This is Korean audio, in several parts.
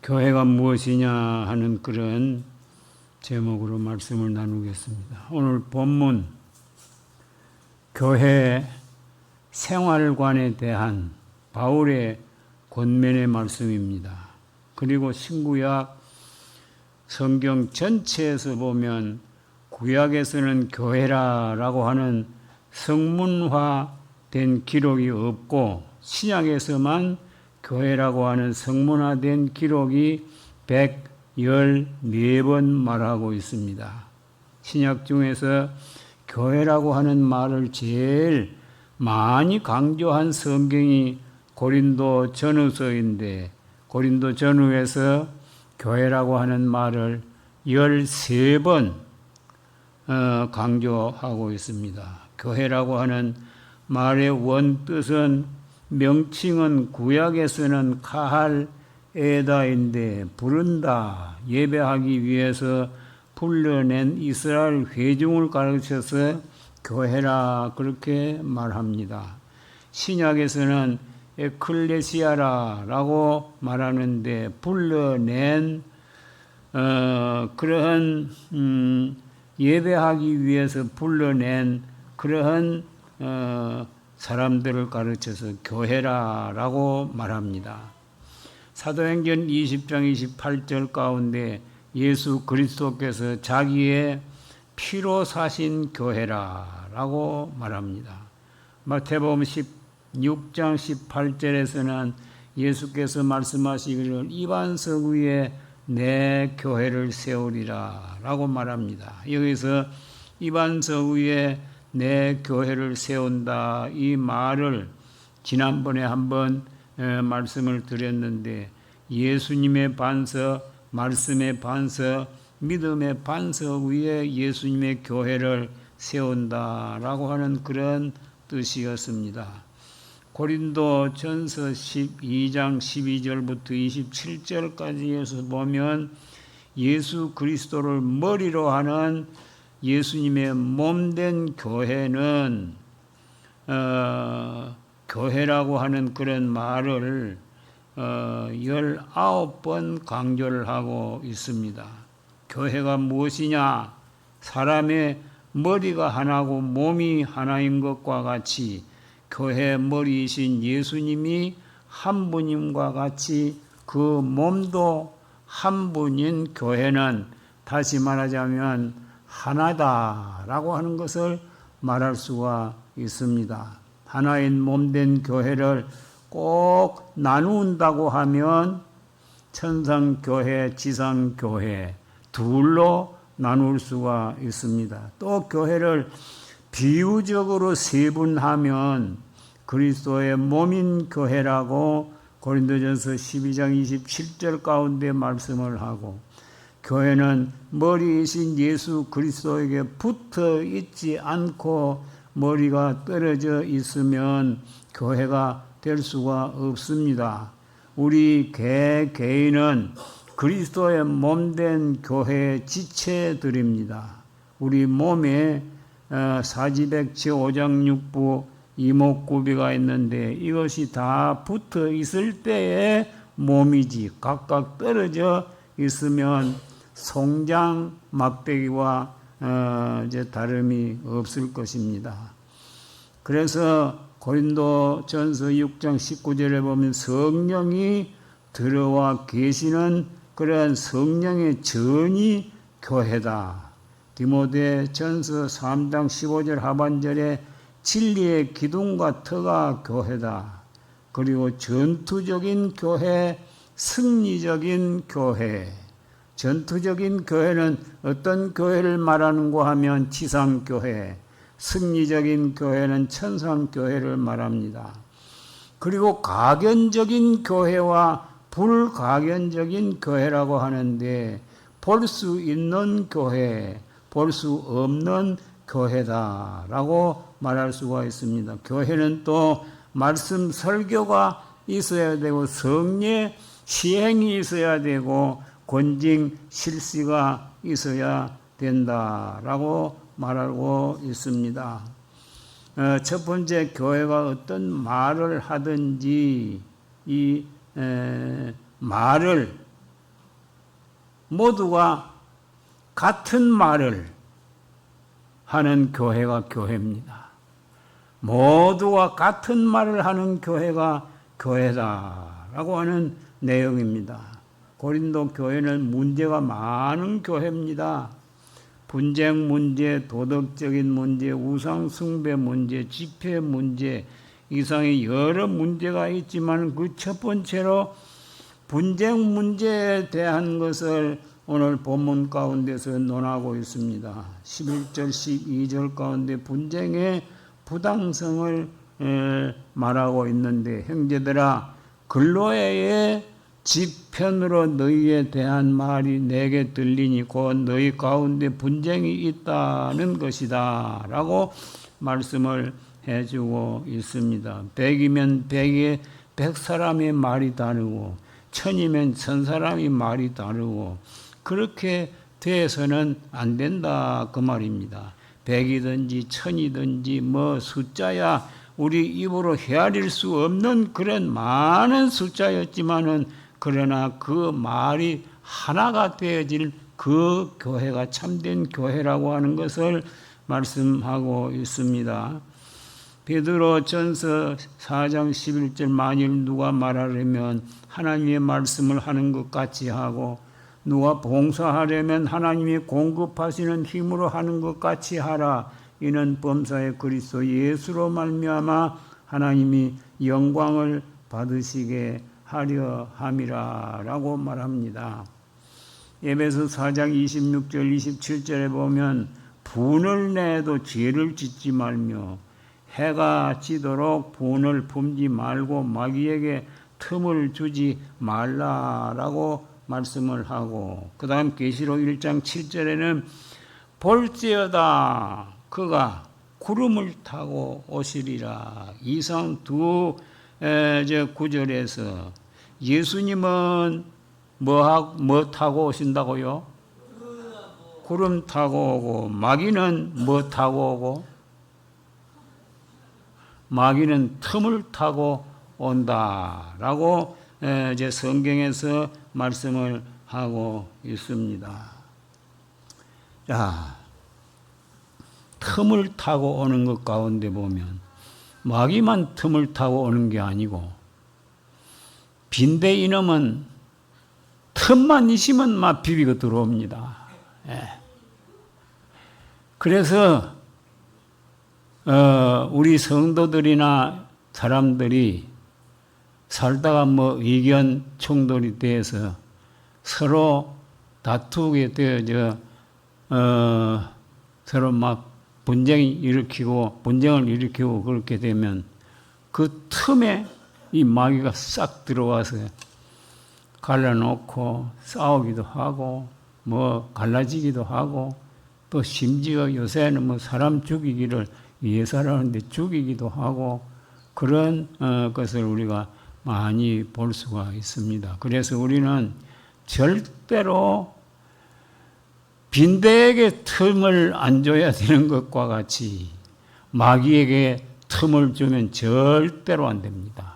교회가 무엇이냐 하는 그런 제목으로 말씀을 나누겠습니다. 오늘 본문 교회 생활관에 대한 바울의 권면의 말씀입니다. 그리고 신구약 성경 전체에서 보면 구약에서는 교회라고 하는 성문화된 기록이 없고 신약에서만 교회라고 하는 성문화된 기록이 114번 말하고 있습니다. 신약 중에서 교회라고 하는 말을 제일 많이 강조한 성경이 고린도 전후서인데 고린도 전후에서 교회라고 하는 말을 13번 강조하고 있습니다. 교회라고 하는 말의 원뜻은 명칭은 구약에서는 카할 에다인데 부른다, 예배하기 위해서 불러낸 이스라엘 회중을 가르쳐서 교회라 그렇게 말합니다. 신약에서는 에클레시아라고 말하는데 불러낸 그러한 예배하기 위해서 불러낸 그러한 사람들을 가르쳐서 교회라고 말합니다. 사도행전 20장 28절 가운데 예수 그리스도께서 자기의 피로 사신 교회라고 말합니다. 마태복음 16장 18절에서는 예수께서 말씀하시기를 이반석 위에 내 교회를 세우리라 라고 말합니다. 여기서 이반석 위에 내 교회를 세운다 이 말을 지난번에 한번 말씀을 드렸는데 예수님의 반석, 말씀의 반석, 믿음의 반석 위에 예수님의 교회를 세운다라고 하는 그런 뜻이었습니다. 고린도 전서 12장 12절부터 27절까지에서 보면 예수 그리스도를 머리로 하는 예수님의 몸된 교회는 교회라고 하는 그런 말을 19번 강조를 하고 있습니다. 교회가 무엇이냐? 사람의 머리가 하나고 몸이 하나인 것과 같이 교회의 머리이신 예수님이 한 분임과 같이 그 몸도 한 분인 교회는 다시 말하자면 하나다라고 하는 것을 말할 수가 있습니다. 하나인 몸된 교회를 꼭 나눈다고 하면 천상교회, 지상교회 둘로 나눌 수가 있습니다. 또 교회를 비유적으로 세분하면 그리스도의 몸인 교회라고 고린도전서 12장 27절 가운데 말씀을 하고 교회는 머리이신 예수 그리스도에게 붙어 있지 않고 머리가 떨어져 있으면 교회가 될 수가 없습니다. 우리 개개인은 그리스도의 몸된 교회의 지체들입니다. 우리 몸에 사지백체 5장 6부 이목구비가 있는데 이것이 다 붙어 있을 때에 몸이지 각각 떨어져 있으면 송장 막대기와 이제 다름이 없을 것입니다. 그래서 고린도 전서 6장 19절에 보면 성령이 들어와 계시는 그런 성령의 전이 교회다. 디모데 전서 3장 15절 하반절에 진리의 기둥과 터가 교회다. 그리고 전투적인 교회, 승리적인 교회. 전투적인 교회는 어떤 교회를 말하는가 하면 지상교회, 승리적인 교회는 천상교회를 말합니다. 그리고 가견적인 교회와 불가견적인 교회라고 하는데 볼 수 있는 교회, 볼 수 없는 교회다라고 말할 수가 있습니다. 교회는 또 말씀 설교가 있어야 되고 성례 시행이 있어야 되고 권징 실시가 있어야 된다라고 말하고 있습니다. 첫 번째 교회가 어떤 말을 하든지 이 말을 모두가 같은 말을 하는 교회가 교회입니다. 모두가 같은 말을 하는 교회가 교회다라고 하는 내용입니다. 고린도 교회는 문제가 많은 교회입니다. 분쟁 문제, 도덕적인 문제, 우상 숭배 문제, 집회 문제 이상의 여러 문제가 있지만 그 첫 번째로 분쟁 문제에 대한 것을 오늘 본문 가운데서 논하고 있습니다. 11절, 12절 가운데 분쟁의 부당성을 말하고 있는데, 형제들아 글로에의 지편으로 너희에 대한 말이 내게 들리니 곧 너희 가운데 분쟁이 있다는 것이다 라고 말씀을 해주고 있습니다. 100이면 100사람의 말이 다르고 1000이면 1000사람의 말이 다르고 그렇게 돼서는 안 된다 그 말입니다. 100이든지 1000이든지 뭐 숫자야 우리 입으로 헤아릴 수 없는 그런 많은 숫자였지만은 그러나 그 말이 하나가 되어질 그 교회가 참된 교회라고 하는 것을 말씀하고 있습니다. 베드로전서 4장 11절 만일 누가 말하려면 하나님의 말씀을 하는 것 같이 하고 누가 봉사하려면 하나님이 공급하시는 힘으로 하는 것 같이 하라. 이는 범사의 그리스도 예수로 말미암아 하나님이 영광을 받으시게 하려 함이라 라고 말합니다. 에베소 4장 26절 27절에 보면 분을 내도 죄를 짓지 말며 해가 지도록 분을 품지 말고 마귀에게 틈을 주지 말라라고 말씀을 하고 그 다음 계시록 1장 7절에는 볼지어다 그가 구름을 타고 오시리라. 이상 두 구절에서 예수님은 뭐 타고 오신다고요? 구름 타고 오고 마귀는 뭐 타고 오고? 마귀는 틈을 타고 온다라고 이제 성경에서 말씀을 하고 있습니다. 자, 틈을 타고 오는 것 가운데 보면 마귀만 틈을 타고 오는 게 아니고 빈대 이놈은 틈만 있으면 막 비비고 들어옵니다. 그래서 우리 성도들이나 사람들이 살다가 뭐 의견 충돌이 돼서 서로 다투게 되어져 서로 막 분쟁을 일으키고 그렇게 되면 그 틈에 이 마귀가 싹 들어와서 갈라놓고 싸우기도 하고 뭐 갈라지기도 하고 또 심지어 요새는 뭐 사람 죽이기를 예사라는데 죽이기도 하고 그런 것을 우리가 많이 볼 수가 있습니다. 그래서 우리는 절대로 빈대에게 틈을 안 줘야 되는 것과 같이 마귀에게 틈을 주면 절대로 안 됩니다.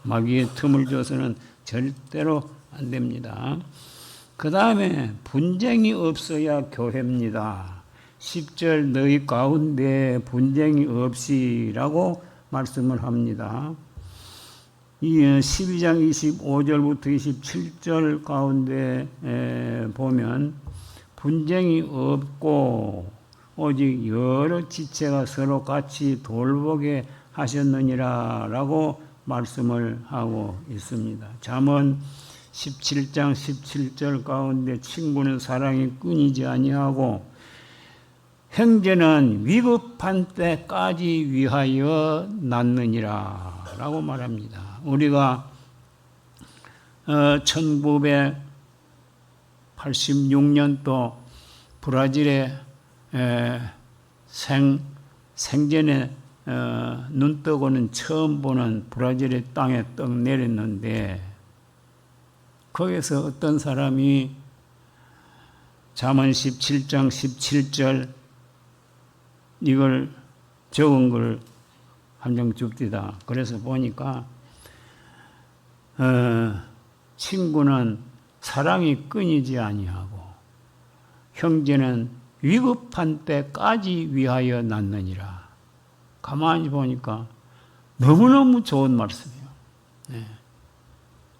마귀의 틈을 줘서는 절대로 안 됩니다. 그 다음에 분쟁이 없어야 교회입니다. 10절 너희 가운데 분쟁이 없이라고 말씀을 합니다. 이 12장 25절부터 27절 가운데 보면 분쟁이 없고 오직 여러 지체가 서로 같이 돌보게 하셨느니라 라고 말씀을 하고 있습니다. 잠언 17장 17절 가운데 친구는 사랑이 끊이지 아니하고 형제는 위급한 때까지 위하여 낳느니라 라고 말합니다. 우리가 1986년도 브라질에 생전에 눈 뜨고는 처음 보는 브라질의 땅에 떡 내렸는데 거기서 어떤 사람이 잠언 17장 17절 이걸 적은 걸 함정 줍디다. 그래서 보니까 친구는 사랑이 끊이지 아니하고 형제는 위급한 때까지 위하여 낳느니라. 가만히 보니까 너무너무 좋은 말씀이에요. 네.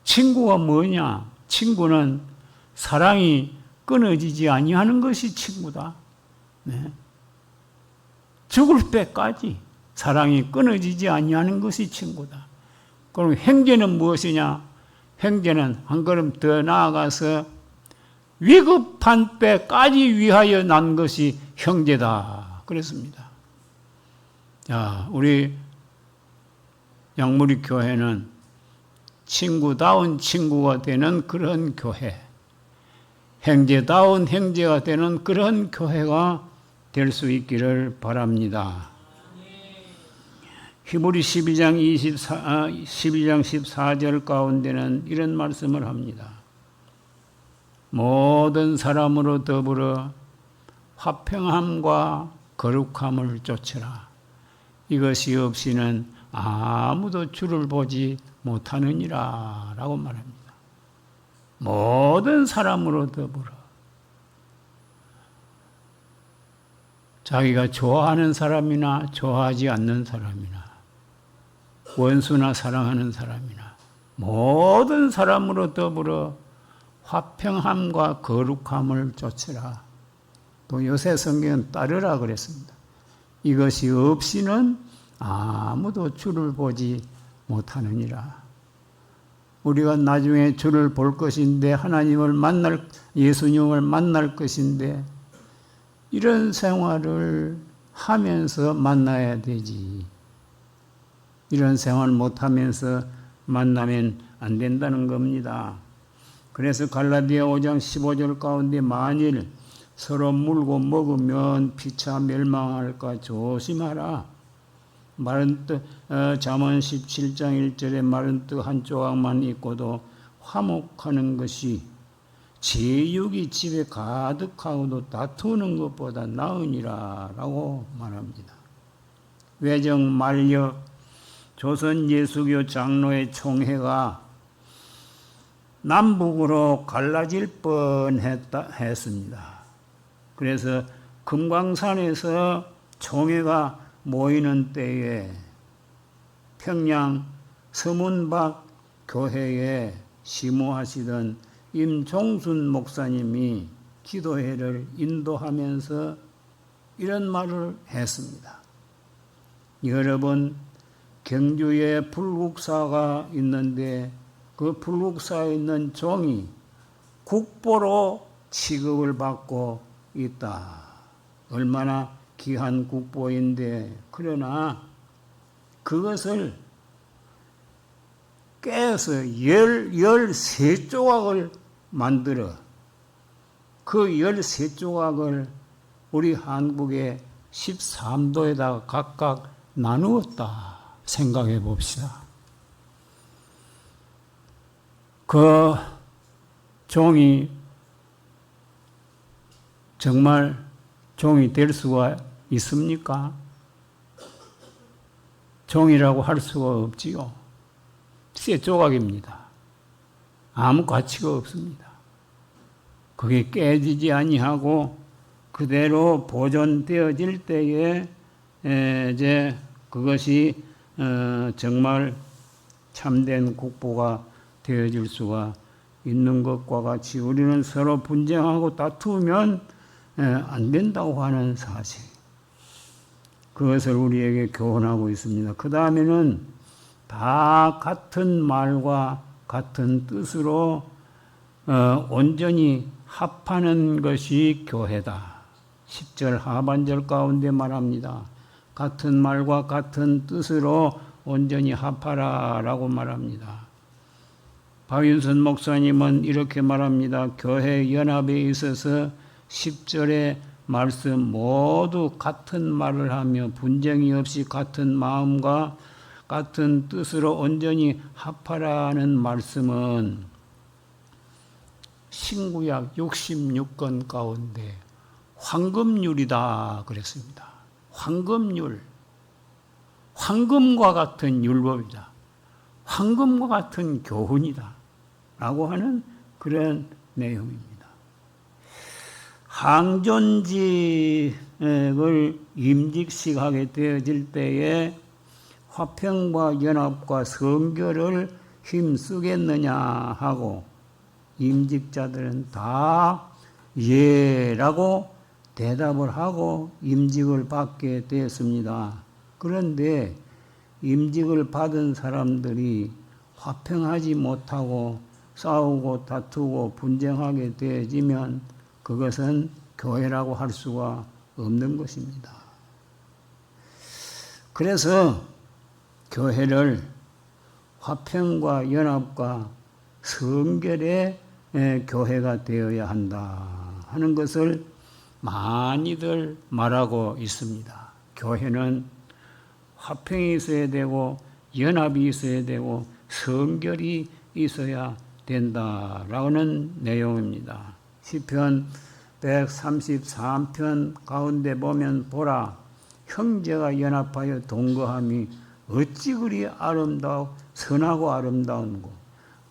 친구가 뭐냐? 친구는 사랑이 끊어지지 아니하는 것이 친구다. 네. 죽을 때까지 사랑이 끊어지지 아니하는 것이 친구다. 그럼 형제는 무엇이냐? 형제는 한 걸음 더 나아가서 위급한 때까지 위하여 난 것이 형제다. 그랬습니다. 자, 우리 양무리 교회는 친구다운 친구가 되는 그런 교회, 형제다운 형제가 되는 그런 교회가 될 수 있기를 바랍니다. 히브리 12장 14절 가운데는 이런 말씀을 합니다. 모든 사람으로 더불어 화평함과 거룩함을 좇으라. 이것이 없이는 아무도 주를 보지 못하느니라 라고 말합니다. 모든 사람으로 더불어. 자기가 좋아하는 사람이나 좋아하지 않는 사람이나 원수나 사랑하는 사람이나 모든 사람으로 더불어 화평함과 거룩함을 좇으라. 또 요새 성경은 따르라 그랬습니다. 이것이 없이는 아무도 주를 보지 못하느니라. 우리가 나중에 주를 볼 것인데 하나님을 만날, 예수님을 만날 것인데 이런 생활을 하면서 만나야 되지. 이런 생활 못하면서 만나면 안 된다는 겁니다. 그래서 갈라디아 5장 15절 가운데 만일 서로 물고 먹으면 피차 멸망할까 조심하라. 마른 떡, 잠언 17장 1절에 마른 떡 한 조각만 있고도 화목하는 것이 제육이 집에 가득하고도 다투는 것보다 나으니라 라고 말합니다. 외정 만력 조선 예수교 장로의 총회가 남북으로 갈라질 뻔했습니다. 그래서 금강산에서 총회가 모이는 때에 평양 서문박 교회에 시무하시던 임종순 목사님이 기도회를 인도하면서 이런 말을 했습니다. 여러분, 경주에 불국사가 있는데 그 불국사에 있는 종이 국보로 취급을 받고 있다. 얼마나 귀한 국보인데, 그러나 그것을 깨서 13조각을 만들어 그 13조각을 우리 한국의 13도에다가 각각 나누었다. 생각해 봅시다. 그 종이 정말 종이 될 수가 있습니까? 종이라고 할 수가 없지요. 쇠 조각입니다. 아무 가치가 없습니다. 그게 깨지지 아니하고 그대로 보존되어질 때에 이제 그것이 정말 참된 국보가 되어질 수가 있는 것과 같이 우리는 서로 분쟁하고 다투면 안 된다고 하는 사실, 그것을 우리에게 교훈하고 있습니다. 그 다음에는 다 같은 말과 같은 뜻으로 온전히 합하는 것이 교회다. 10절 하반절 가운데 말합니다. 같은 말과 같은 뜻으로 온전히 합하라 라고 말합니다. 박윤선 목사님은 이렇게 말합니다. 교회 연합에 있어서 10절의 말씀 모두 같은 말을 하며 분쟁이 없이 같은 마음과 같은 뜻으로 온전히 합하라는 말씀은 신구약 66권 가운데 황금률이다 그랬습니다. 황금률, 황금과 같은 율법이다. 황금과 같은 교훈이다 라고 하는 그런 내용입니다. 항존직을 임직식하게 되어질 때에 화평과 연합과 성결을 힘쓰겠느냐 하고 임직자들은 다 예라고 대답을 하고 임직을 받게 되었습니다. 그런데 임직을 받은 사람들이 화평하지 못하고 싸우고 다투고 분쟁하게 되어지면 그것은 교회라고 할 수가 없는 것입니다. 그래서 교회를 화평과 연합과 성결의 교회가 되어야 한다 하는 것을 많이들 말하고 있습니다. 교회는 화평이 있어야 되고 연합이 있어야 되고 성결이 있어야 된다라는 내용입니다. 시편 133편 가운데 보면 보라 형제가 연합하여 동거함이 어찌 그리 아름다워 선하고 아름다운고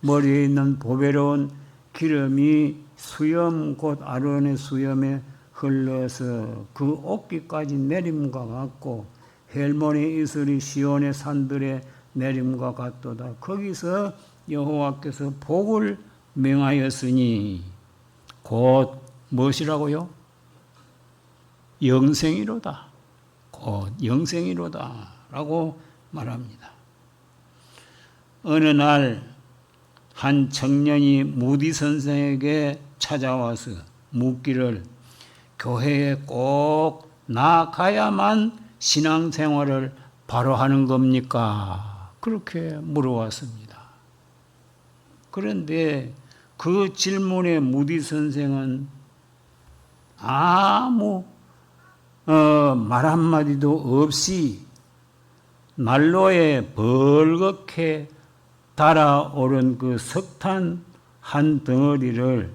머리에 있는 보배로운 기름이 수염 곧 아론의 수염에 흘러서 그 옷깃까지 내림과 같고 헬몬의 이슬이 시온의 산들의 내림과 같도다. 거기서 여호와께서 복을 명하였으니 곧 무엇이라고요? 영생이로다. 곧 영생이로다 라고 말합니다. 어느 날 한 청년이 무디 선생에게 찾아와서 묻기를 교회에 꼭 나가야만 신앙생활을 바로 하는 겁니까? 그렇게 물어왔습니다. 그런데 그 질문에 무디 선생은 아무 말 한마디도 없이 난로에 벌겋게 달아오른 그 석탄 한 덩어리를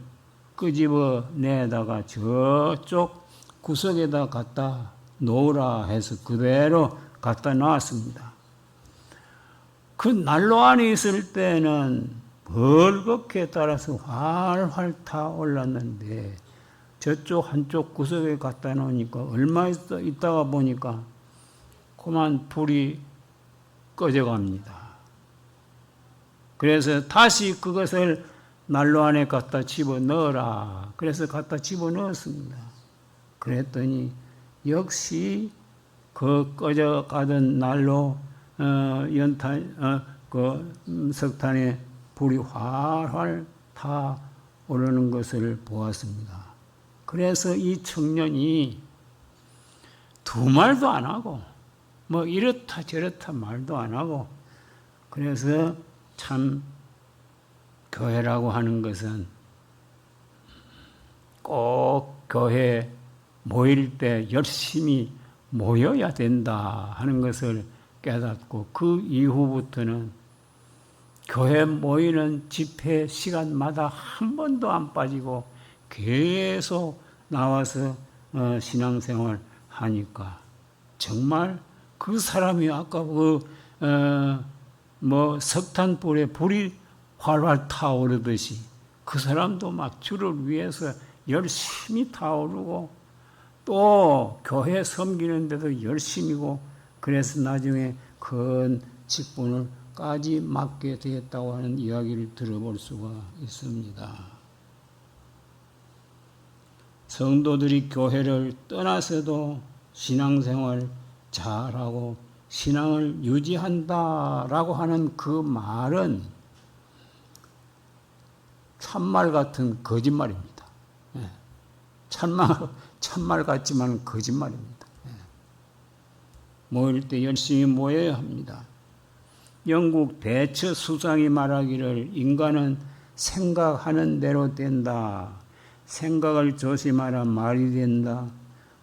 끄집어 내다가 저쪽 구석에다 갖다 놓으라 해서 그대로 갖다 놨습니다. 그 난로 안에 있을 때는 벌겋게 달아서 활활 타올랐는데 저쪽 한쪽 구석에 갖다 놓으니까 얼마 있다가 보니까 그만 불이 꺼져갑니다. 그래서 다시 그것을 난로 안에 갖다 집어넣어라. 그래서 갖다 집어넣었습니다. 그랬더니 역시 그 꺼져가던 난로 석탄에 불이 활활 타오르는 것을 보았습니다. 그래서 이 청년이 두 말도 안 하고 뭐 이렇다 저렇다 말도 안 하고 그래서 참 교회라고 하는 것은 꼭 교회 모일 때 열심히 모여야 된다 하는 것을 깨닫고 그 이후부터는 교회 모이는 집회 시간마다 한 번도 안 빠지고 계속 나와서 신앙생활 하니까 정말 그 사람이 아까 석탄불에 불이 활활 타오르듯이 그 사람도 막 주를 위해서 열심히 타오르고 또 교회 섬기는데도 열심이고 그래서 나중에 큰 직분을까지 맡게 되었다고 하는 이야기를 들어볼 수가 있습니다. 성도들이 교회를 떠나서도 신앙생활 잘하고 신앙을 유지한다라고 하는 그 말은 참말 같은 거짓말입니다. 참말 같지만 거짓말입니다. 모일 때 열심히 모여야 합니다. 영국 대처 수상이 말하기를 인간은 생각하는 대로 된다. 생각을 조심하라 말이 된다.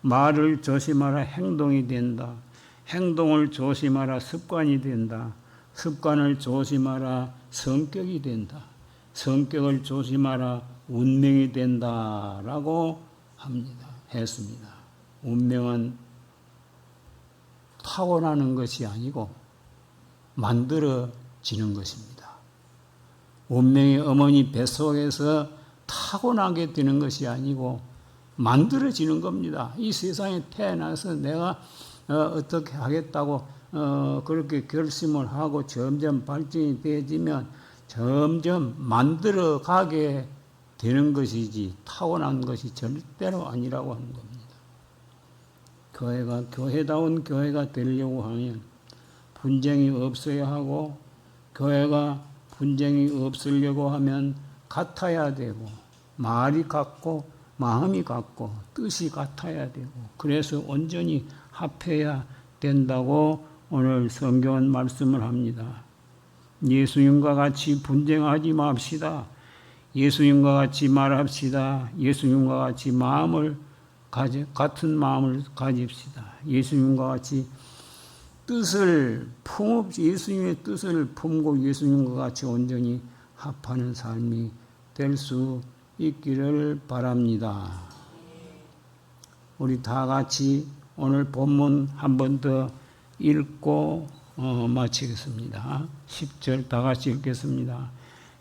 말을 조심하라 행동이 된다. 행동을 조심하라 습관이 된다. 습관을 조심하라 성격이 된다. 성격을 조심하라 운명이 된다라고 했습니다. 운명은 타고나는 것이 아니고 만들어지는 것입니다. 운명의 어머니 뱃속에서 타고나게 되는 것이 아니고 만들어지는 겁니다. 이 세상에 태어나서 내가 어떻게 하겠다고 그렇게 결심을 하고 점점 발전이 되어지면 점점 만들어가게 되는 것이지 타고난 것이 절대로 아니라고 하는 겁니다. 교회가 교회다운 교회가 되려고 하면 분쟁이 없어야 하고, 교회가 분쟁이 없으려고 하면 같아야 되고, 말이 같고 마음이 같고 뜻이 같아야 되고, 그래서 온전히 합해야 된다고 오늘 성경은 말씀을 합니다. 예수님과 같이 분쟁하지 맙시다. 예수님과 같이 말합시다. 예수님과 같이 같은 마음을 가집시다. 예수님과 같이 예수님의 뜻을 품고 예수님과 같이 온전히 합하는 삶이 될 수 있기를 바랍니다. 우리 다 같이 오늘 본문 한 번 더 읽고 마치겠습니다. 10절 다 같이 읽겠습니다.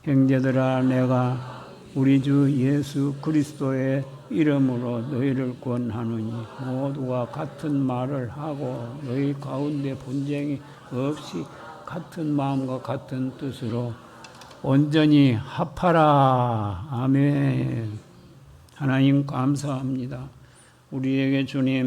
형제들아, 내가 우리 주 예수 그리스도의 이름으로 너희를 권하노니 모두가 같은 말을 하고 너희 가운데 분쟁이 없이 같은 마음과 같은 뜻으로 온전히 합하라. 아멘. 하나님 감사합니다. 우리에게 주님